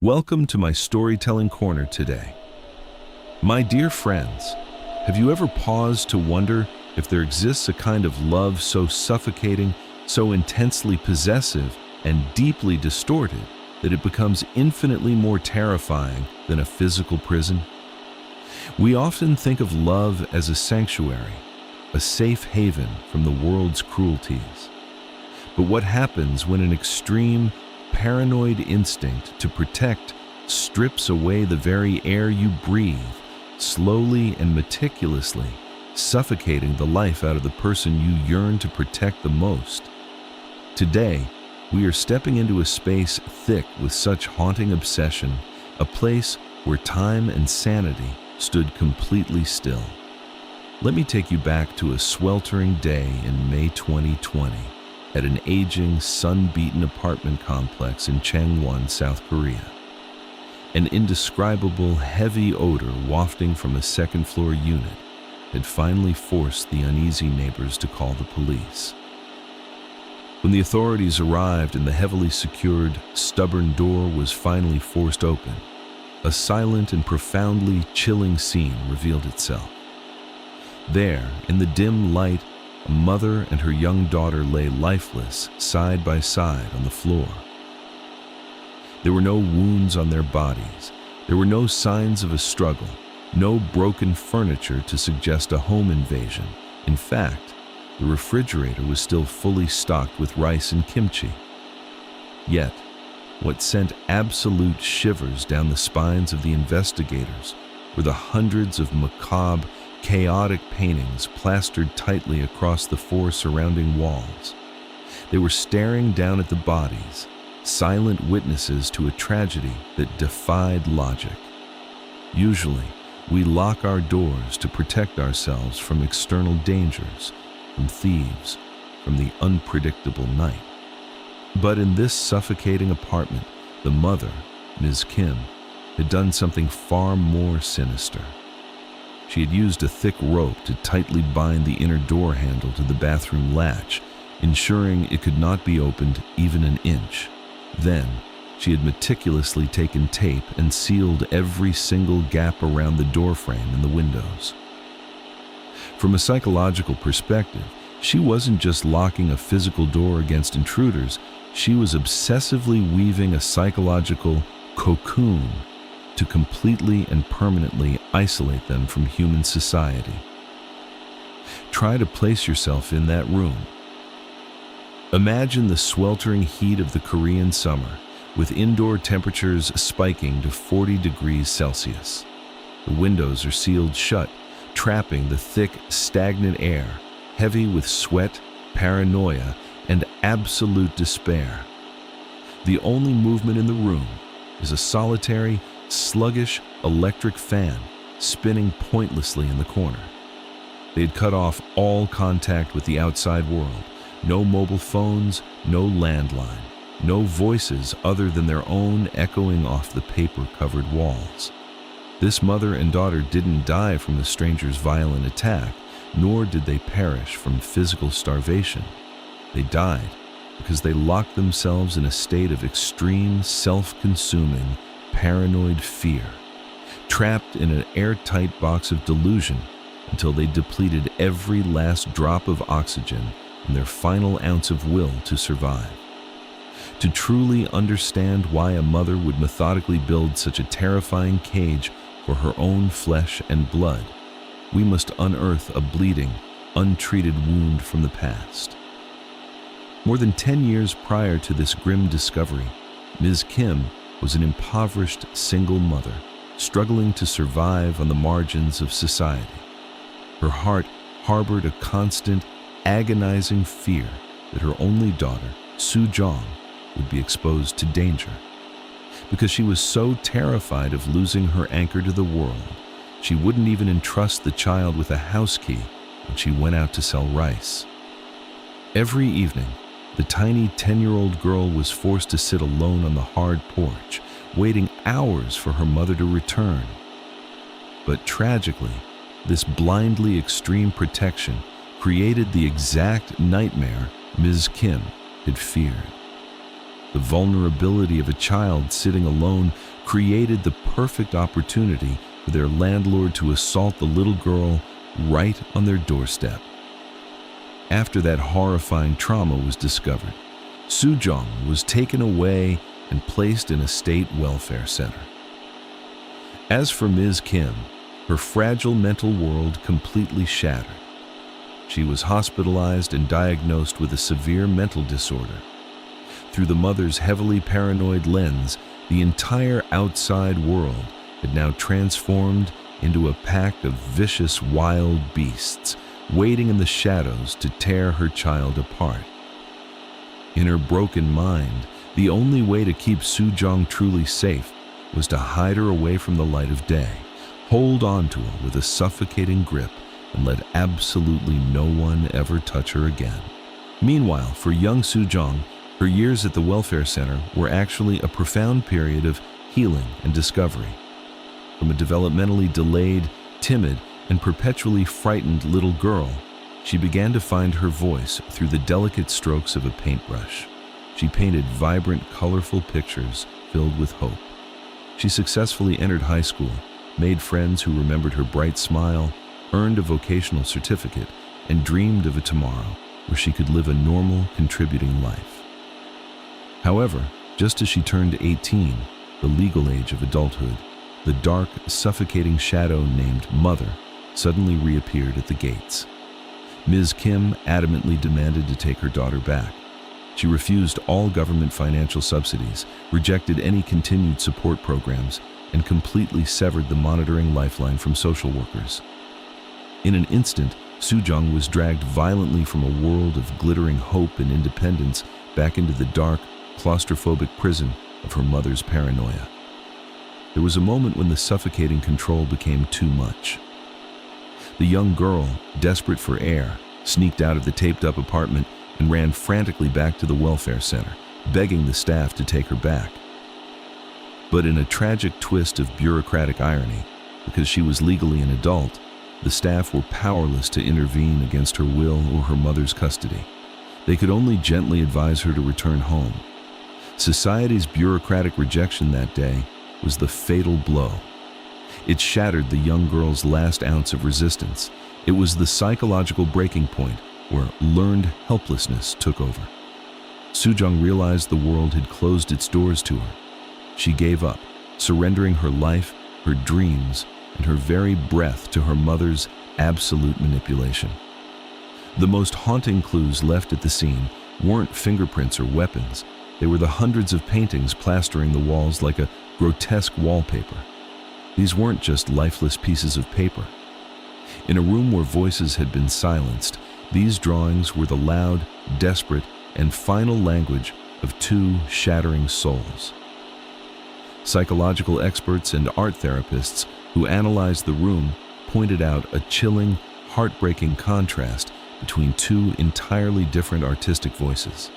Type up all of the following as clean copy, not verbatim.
Welcome to my storytelling corner today. My dear friends, have you ever paused to wonder if there exists a kind of love so suffocating, so intensely possessive, and deeply distorted that it becomes infinitely more terrifying than a physical prison? We often think of love as a sanctuary, a safe haven from the world's cruelties. But what happens when an extreme, paranoid instinct to protect strips away the very air you breathe, slowly and meticulously suffocating the life out of the person you yearn to protect the most? Today, we are stepping into a space thick with such haunting obsession, a place where time and sanity stood completely still. Let me take you back to a sweltering day in May 2020 at an aging, sun-beaten apartment complex in Changwon, South Korea. An indescribable, heavy odor wafting from a second-floor unit had finally forced the uneasy neighbors to call the police. When the authorities arrived and the heavily secured, stubborn door was finally forced open, a silent and profoundly chilling scene revealed itself. There, in the dim light, a mother and her young daughter lay lifeless, side by side on the floor. There were no wounds on their bodies. There were no signs of a struggle, no broken furniture to suggest a home invasion. In fact, the refrigerator was still fully stocked with rice and kimchi. Yet, what sent absolute shivers down the spines of the investigators were the hundreds of macabre, chaotic paintings plastered tightly across the four surrounding walls. They were staring down at the bodies, silent witnesses to a tragedy that defied logic. Usually, we lock our doors to protect ourselves from external dangers, from thieves, from the unpredictable night. But in this suffocating apartment, the mother, Ms. Kim, had done something far more sinister. She had used a thick rope to tightly bind the inner door handle to the bathroom latch, ensuring it could not be opened even an inch. Then, she had meticulously taken tape and sealed every single gap around the doorframe and the windows. From a psychological perspective, she wasn't just locking a physical door against intruders, she was obsessively weaving a psychological cocoon to completely and permanently isolate them from human society. Try to place yourself in that room. Imagine the sweltering heat of the Korean summer, with indoor temperatures spiking to 40 degrees Celsius. The windows are sealed shut, trapping the thick, stagnant air, heavy with sweat, paranoia, and absolute despair. The only movement in the room is a solitary, sluggish electric fan spinning pointlessly in the corner. They had cut off all contact with the outside world. No mobile phones, no landline, no voices other than their own echoing off the paper-covered walls. This mother and daughter didn't die from the stranger's violent attack, nor did they perish from physical starvation. They died because they locked themselves in a state of extreme, self-consuming, paranoid fear, trapped in an airtight box of delusion until they depleted every last drop of oxygen and their final ounce of will to survive. To truly understand why a mother would methodically build such a terrifying cage for her own flesh and blood, we must unearth a bleeding, untreated wound from the past. More than 10 years prior to this grim discovery, Ms. Kim was an impoverished single mother, struggling to survive on the margins of society. Her heart harbored a constant, agonizing fear that her only daughter, Soo Jong, would be exposed to danger. Because she was so terrified of losing her anchor to the world, she wouldn't even entrust the child with a house key when she went out to sell rice. Every evening, the tiny 10-year-old girl was forced to sit alone on the hard porch, waiting hours for her mother to return. But tragically, this blindly extreme protection created the exact nightmare Ms. Kim had feared. The vulnerability of a child sitting alone created the perfect opportunity for their landlord to assault the little girl right on their doorstep. After that horrifying trauma was discovered, Soo-jong was taken away and placed in a state welfare center. As for Ms. Kim, her fragile mental world completely shattered. She was hospitalized and diagnosed with a severe mental disorder. Through the mother's heavily paranoid lens, the entire outside world had now transformed into a pack of vicious wild beasts, waiting in the shadows to tear her child apart. In her broken mind, the only way to keep Soo-jong truly safe was to hide her away from the light of day, hold on to her with a suffocating grip, and let absolutely no one ever touch her again. Meanwhile, for young Soo-jong, her years at the welfare center were actually a profound period of healing and discovery. From a developmentally delayed, timid, and perpetually frightened little girl, she began to find her voice through the delicate strokes of a paintbrush. She painted vibrant, colorful pictures filled with hope. She successfully entered high school, made friends who remembered her bright smile, earned a vocational certificate, and dreamed of a tomorrow where she could live a normal, contributing life. However, just as she turned 18, the legal age of adulthood, the dark, suffocating shadow named Mother suddenly reappeared at the gates. Ms. Kim adamantly demanded to take her daughter back. She refused all government financial subsidies, rejected any continued support programs, and completely severed the monitoring lifeline from social workers. In an instant, Soo-jong was dragged violently from a world of glittering hope and independence back into the dark, claustrophobic prison of her mother's paranoia. There was a moment when the suffocating control became too much. The young girl, desperate for air, sneaked out of the taped-up apartment and ran frantically back to the welfare center, begging the staff to take her back. But in a tragic twist of bureaucratic irony, because she was legally an adult, the staff were powerless to intervene against her will or her mother's custody. They could only gently advise her to return home. Society's bureaucratic rejection that day was the fatal blow. It shattered the young girl's last ounce of resistance. It was the psychological breaking point where learned helplessness took over. Soo-jong realized the world had closed its doors to her. She gave up, surrendering her life, her dreams, and her very breath to her mother's absolute manipulation. The most haunting clues left at the scene weren't fingerprints or weapons. They were the hundreds of paintings plastering the walls like a grotesque wallpaper. These weren't just lifeless pieces of paper. In a room where voices had been silenced, these drawings were the loud, desperate, and final language of two shattering souls. Psychological experts and art therapists who analyzed the room pointed out a chilling, heartbreaking contrast between two entirely different artistic voices.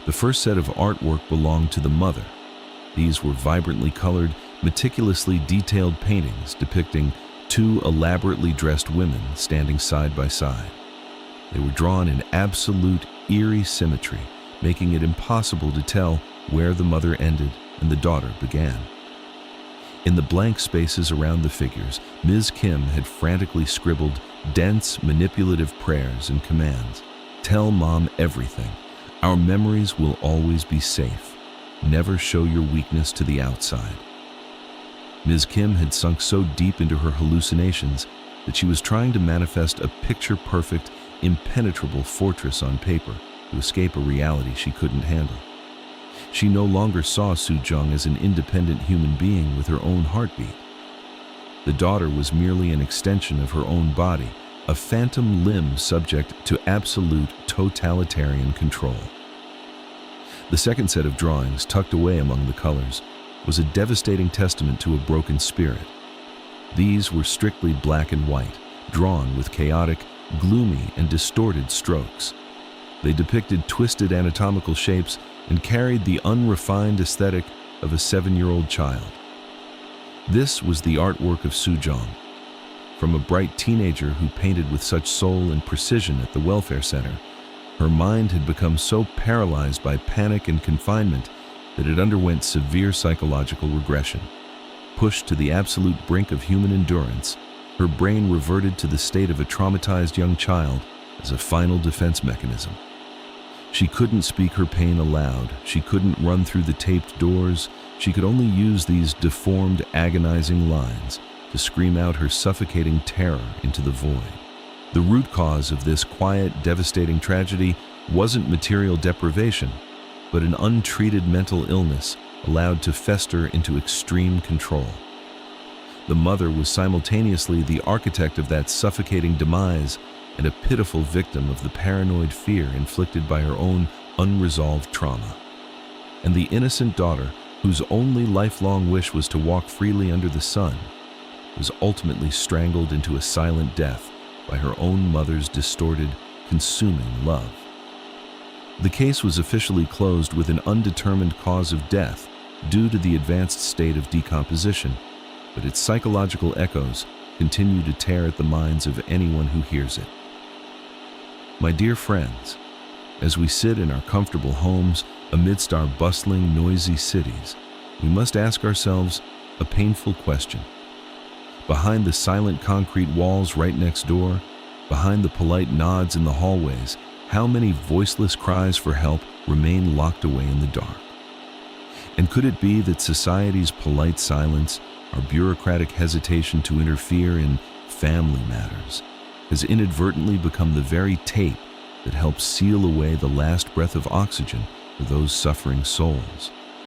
The first set of artwork belonged to the mother. These were vibrantly colored, meticulously detailed paintings depicting two elaborately dressed women standing side by side. They were drawn in absolute, eerie symmetry, making it impossible to tell where the mother ended and the daughter began. In the blank spaces around the figures, Ms. Kim had frantically scribbled dense, manipulative prayers and commands. Tell Mom everything. Our memories will always be safe. Never show your weakness to the outside. Ms. Kim had sunk so deep into her hallucinations that she was trying to manifest a picture-perfect, impenetrable fortress on paper to escape a reality she couldn't handle. She no longer saw Soo-jong as an independent human being with her own heartbeat. The daughter was merely an extension of her own body, a phantom limb subject to absolute totalitarian control. The second set of drawings, tucked away among the colors, was a devastating testament to a broken spirit. These were strictly black and white, drawn with chaotic, gloomy, and distorted strokes. They depicted twisted anatomical shapes and carried the unrefined aesthetic of a 7-year-old child. This was the artwork of Soo-jong. From a bright teenager who painted with such soul and precision at the welfare center, her mind had become so paralyzed by panic and confinement that it underwent severe psychological regression. Pushed to the absolute brink of human endurance, her brain reverted to the state of a traumatized young child as a final defense mechanism. She couldn't speak her pain aloud. She couldn't run through the taped doors. She could only use these deformed, agonizing lines to scream out her suffocating terror into the void. The root cause of this quiet, devastating tragedy wasn't material deprivation, but an untreated mental illness allowed to fester into extreme control. The mother was simultaneously the architect of that suffocating demise and a pitiful victim of the paranoid fear inflicted by her own unresolved trauma. And the innocent daughter, whose only lifelong wish was to walk freely under the sun, was ultimately strangled into a silent death by her own mother's distorted, consuming love. The case was officially closed with an undetermined cause of death due to the advanced state of decomposition, but its psychological echoes continue to tear at the minds of anyone who hears it. My dear friends, as we sit in our comfortable homes amidst our bustling, noisy cities, we must ask ourselves a painful question. Behind the silent concrete walls right next door, behind the polite nods in the hallways, how many voiceless cries for help remain locked away in the dark? And could it be that society's polite silence, our bureaucratic hesitation to interfere in family matters, has inadvertently become the very tape that helps seal away the last breath of oxygen for those suffering souls?